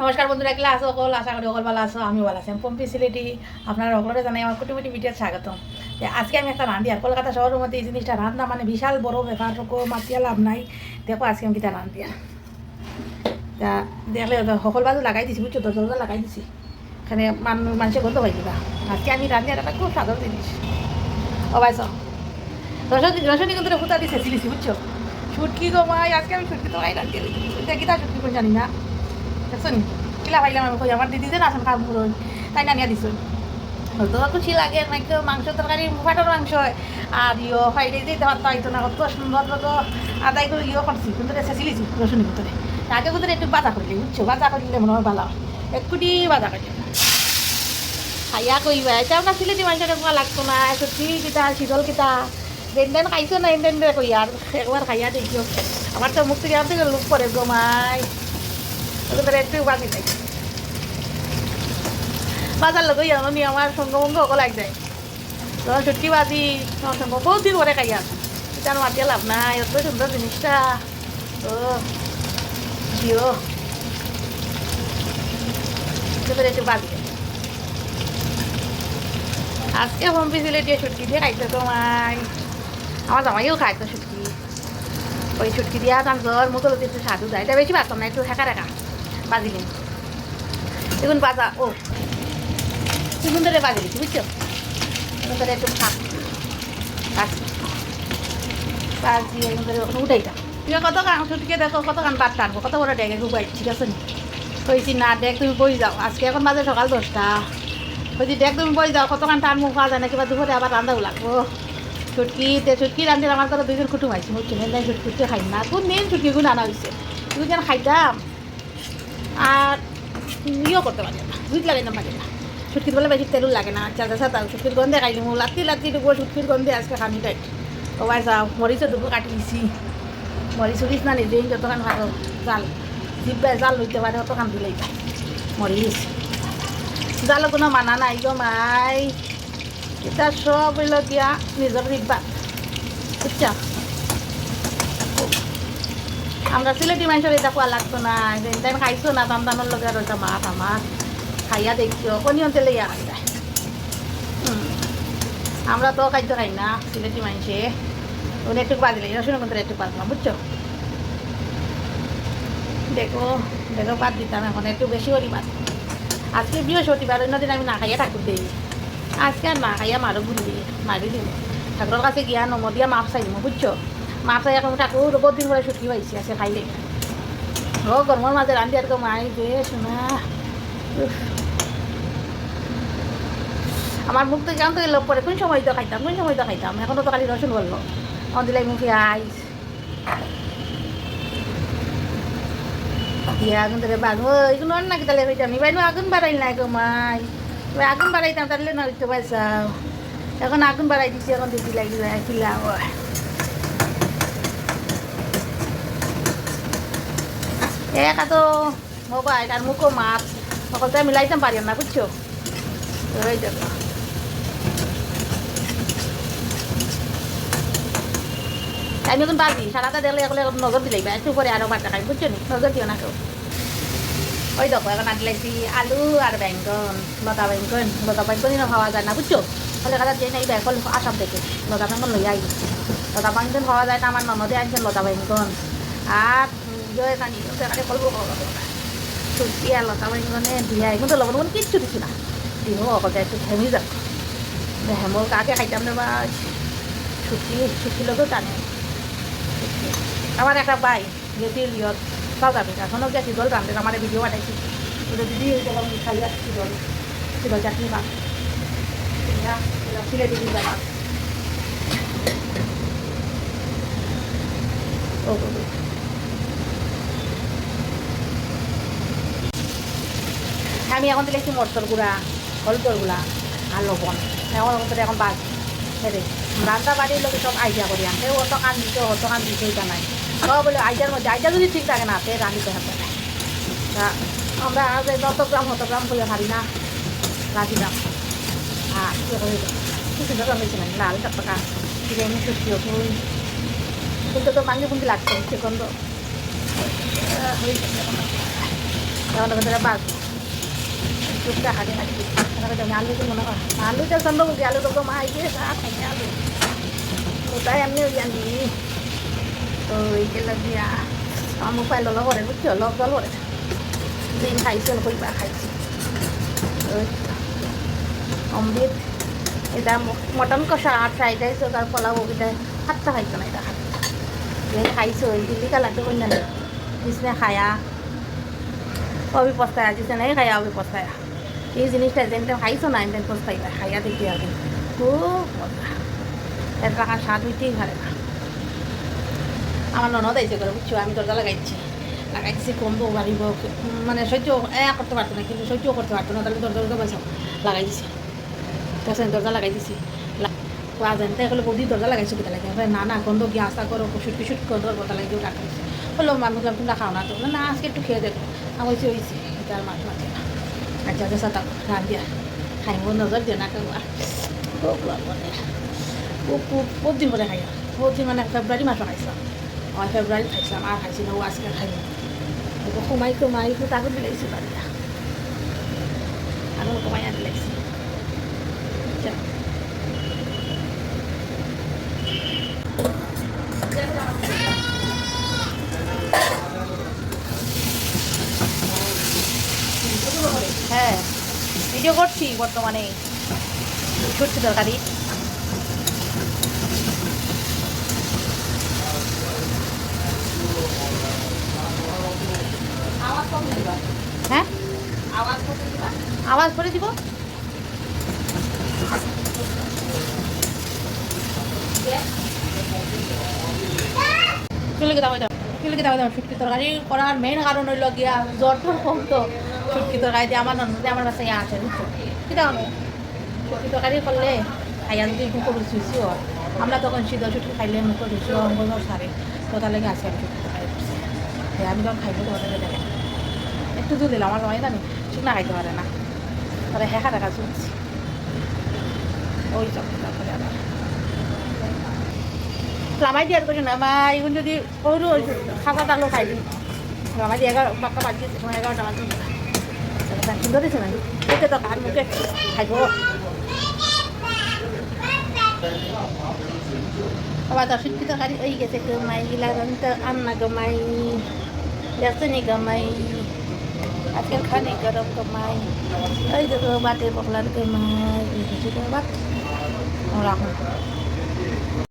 নমস্কার বন্ধুরা, এগুলো আসো সকল, আশা করি সকল ভালো আছো। আমি ভালো আছি। আমি পম্পি সিলেটি, আপনারা সকলে জানাই আমার কুটি ভিডিও স্বাগতম। আজকে আমি একটা রান্ধি, আর কলকাতা শহরের মধ্যে এই জিনিসটা রান্না মানে বিশাল বড় ব্যাপার, মাতিয়া লাভ নাই। দেখো আজকে আমি কিটা রান্ধি, তা দেখলে সকল বাজু লাগাই দিছি, বুঝছো, দরজা লাগাই দিছি, এখানে মানুষের গন্ধ পাই দিবা। আজকে আমি রান্ধি একটা খুব সাধারণ জিনিস। ও ভাইস রসনি কিন্তু ফুটা দিয়ে ছেঁচি দিছি, বুঝছো। শুটকি গমাই, আজকে আমি শুটকি তো রান্ধি কিটা শুটকি করে জানি না, দেখছো নি কিলা ভাইলাম আমি কই আমার দিদি যে আসেন কাম করুন, তাই না নিয়ে দিছ হয়তো খুশি লাগে নাকি মাংস তরকারি ফাটার মাংস আর ফাইডে যে দেওয়ার তো আইতো না, কত সুন্দর তো আদায় করে করছি, কিন্তু ছেঁচিলিছি রসুনের ভিতরে। আগে ভিতরে একটু বাজা করলে, বুঝছো, বাজা করলে মনে হয় ভালো, একটুটি বাজা করলে খাইয়া কইবা। এটা আপনার সিলেটি মাংসটা কোয়া লাগতো না, সত্যি কিতা শীতল কিতা দেন খাইছো না, এন কই আর একবার খাইয়া দেখিও। আমার তো মুখ থেকে আর থেকে লোক পরে গমাই একটু বাকি নাই, বাজার লোক জানি আমার সঙ্গভঙ্গ লাগ যায়। তোমার ছুটকি বাজি তোমার সঙ্গ বহুত দিন পরে খাইয়া, এটা মাটিয়া লাভ নাই, এত সুন্দর জিনিসটা তো জিও একটু বাজি। আজকে পম্পি সিলেটিয়ে ছুটকি দিয়ে খাইতো তোমায়, আমার জামাইও খাইতো ছুটকি। ওই ছুটকি দিয়া তার জ্বর মুখল একটু সাধু যায়, এটা বেশি বাঁচতাম না, একটু হেঁকা রেখা বাজিলেন দেখুন বাজা। ও চিকুন ধরে বাজি দিচ্ছি, বুঝছো, ধরে একটু থাক বাজি উঠাইটা। তুই কত গান ছুটকে দেখো, কত গান বাদ টানবো, কত বড় ডেকে ঘুবাই, ঠিক আছে নি কইছি না ডেক তুমি বই যাও। আজকে এখন বাজে সকাল 10টা, কইছি ডেক তুমি বই যাও, কত গান টানবো খাওয়া যায় না, কিবা দুপুরে আবার রান্ধাও লাগবো। ছুটকি রান্ধিলে আমার কথা 2 দিন কুটুম আইছি, মুখ কিনে দেয় ছুটকি খাই না, কোন দিন ছুটকি গুণ আনা হয়েছে, তুই যেন খাইতাম আর করতে পারি না, বুঝ লাগাইতাম পারি না। ছুটকির বলে বেশি তেল লাগে না, আচ্ছা আচ্ছা তাও ছুটকির গন্ধে খাইলি মু লাতি ডুবো ছুটকির গন্ধে আজকে খানি টাইট। ও ভাই যাও, মরিচও ডুবো কাটি দিছি, মরিচ উড়িস না নিজেই যতক্ষণ ভালো জাল জিব্বায় জাল লইতে পারে অতক্ষণ দিলেই মরিচ জাল কোনো মানা নাই গো মাই, এটা সব হইল দিয়া নিজের জিব্বা, বুঝছা। আমরা সিলেটি মানুষের এটা খোয়া লাগতো না, টাইম খাইছো না সন্তানোর লগে আর ওইটা মাছ আমার খাইয়া দেখছো কনিও তেলে ইয়া খাই যায়। আমরা তো খাইতে খাই না সিলেটি মানুষে, ওটা একটু বাজলে রসুন কিন্তু একটু বাজলাম, বুঝছো। দেখো দেখো বাদ দিতাম, এখন একটু বেশি করি বাদ। আজকে বৃহস্পতিবার, অন্যদিন আমি না খাইয়া ঠাকুর দিই, আজকে আর না খাইয়া মারো ঘুরলি মারি দিব, ঠাকুরের কাছে গিয়া নম দিয়া মাপ চাই দিব, বুঝছো। মাপ চাই এখন ঠাকুর বহুত দিন করে ছুটি পাইছি, আছে খাইলে ও গরমের মাঝে রান্ধি আর মাই দে শোনা। আমার মুখ তো কেমন লোক পরে, কোন সময় তো খাইতাম, কোন সময় তো খাইতাম, এখনও তো খালি রসুন বললো এখন দিলাই মুখে আইস দিয়া আগুন ধরে বাঁধব এগুলো নাকি তাহলে হইতাম এবার আগুন বাড়াইল না গো মাই, এবার আগুন বাড়াইতাম তাহলে না হইতে পারছাও, এখন আগুন বাড়াই দিচ্ছি, এখন দিদি লাগি খিলা একা তো মোবাইল আর মুখো মাছ সকলটা মিলাইতাম পারি না, বুঝছো। ওই দেখো আমি এখন বাজি সারাটা দেখলে এখন এখন নজর দিলাই বা একটু পরে আরও বাটা খাই, বুঝছো নি, নজর দিও না কেউ। ওই দেখো এখন আনলাইছি আলু আর বেঙ্গন, লতা বেঙ্গনই না খাওয়া যায় না, বুঝছো। ফলে কাজা যে নাই বেঙ্গল আসাম থেকে লতা বেঙ্গন লইয়া আই, লতা বেঙ্গন খাওয়া যায় না, আমার ননদে আনছেন লতা বেঙ্গন আর এখানে করবো ছুটি আর লতা বেঙ্গনে দিয়ে কিন্তু লবণ কিচ্ছু দিচ্ছি না, দিনও অকল একটু হেমি যাক হেমর কাকে খাইতাম না বা ছুটি লোকেও টানে। আমার একটা বাই গেছিল ইয়ত সাউথ আফ্রিকা, এখনও গেছি জল রান্ধে, আমার ভিডিও পাঠাইছি, ওটা দিদি খাইয়া ছিল চাটনি মাছ সিলেটি দিদা মাছ। আমি এখন দিলেছি মরচর গুঁড়া, হলদর গুঁড়া আর লবণ, এখন এখন বাদ হেরে রান্না বাড়ির লোক সব আইডিয়া করি আনতে, অত কান দিতে অত কান দিতে এটা নাই, সব বলে আইডিয়ার মধ্যে আইডিয়া যদি ঠিক থাকে না তে রাঁধিতে হবে না। তা আমরা যত গ্রাম করে পারি না রাঁধি দাম আর কী করে কিছু ধর হয়েছে না লাল টাকা বিরিয়ানি সুস্থি হই কিন্তু তো মাঙ্গি পুঙ্গি লাগছে সেখান তো এখন ওখানে বাস টুকটা হাতে রাখছি আমি আলু তো মনে কর আলুটা চন্দ্রমুখী আলু তো মা আইছে খাইছে আলু ওটাই এমনি ওই আনি তো এইগুলো দিয়া আমার পাইল করে বুঝছো লব জল করে দিন খাইছে কইবা খাইছি অমৃত এটা মটন কষা আর ফ্রাইড রাইস তার পোলাও এটা হাতটা খাইতো না এটা খাইছো ওই দিল্লি কালারটা কই না দিসনে খায়া অবি পস্তায়া দিসনে খায়া অবি পস্তায়া এই জিনিসটা যেন খাইছো না এমন পস্তাইবা খাইয়া দেখি আর খুব মজা এর রাখা স্বাদ হইতেই পারে না আমার ননদ আইসে করে বুঝছো আমি দরজা লাগাইছি কমবো বাড়িব মানে সহ্য করতে পারতো না কিন্তু সহ্য করতে পারতো না তাহলে দরজা বসে লাগাই দিছি দরজা লাগাই দিছি জানতে হলে বৌদি দরজা লাগাইছো কোথা লাগে না গন্ধ গিয়ে আশা করো শুট পিশুট গন্ধর কথা লাগে টাকা দিচ্ছে বললো মানুষ তোমরা খাও না তো না আজকে একটু খেয়ে দেখো আমি হয়েছে এটা আর মাছ মাছ না আচ্ছা আচ্ছা তা রান দিয়া খাইব নজর দিয়ে না কেউ বহুত দিন পরে খাই বহুত দিন মানে ফেব্রুয়ারি মাসও খাইছিলাম আমার ফেব্রুয়ারি খাইছিলাম আর খাইছি না ও আজকে খাইনি কমাই একটু তাকে দিলাইছি বাড়িটা আরও কমাই আনি লাগছি হ্যাঁ ভিডিও করছি বর্তমানে ছুটছি তরকারি হ্যাঁ আওয়াজ করে দিব চলে দাও শুটকি তরকারি করার মেইন কারণ হইল গিয়া জ্বর টর কমতো শুটকি তরকারি দিয়ে আমার ননদে আমার কাছে আসে বুঝছো কি দাও শুটকি তরকারি করলে খাইয়া যদি মুখো রুচি হয় আমরা তখন শীত শুটকি খাইলে মুখো রুচি অঙ্গল সারে তো তার লাগে আসে আমি শুটকি তরকারি করছি আমি তখন খাইবো তোমাদের দেখেন একটু দুধ দিলাম আমার জানি শুকনা খাইতে পারে না তাহলে হেঁকা দেখা চলছি ওই সব তারপরে আবার লামাই দিয়ে করছি না মা এখন যদি ওরও খাতা তাহলেও খাই দিন লামাই দিয়ে 11টা বাজিয়ে 11টা বাজে সুন্দর দিয়েছে না ওকে তো হাত মুখে খাইব আবার তো শুটকি তরকারি ওই গেছে গমাই লাগন তো আন্না গমাই ব্যস্তনি গমাই আজকাল খানি গরম গমাই ওই দেখো বাটে পকলার গমাই বাট রাখুন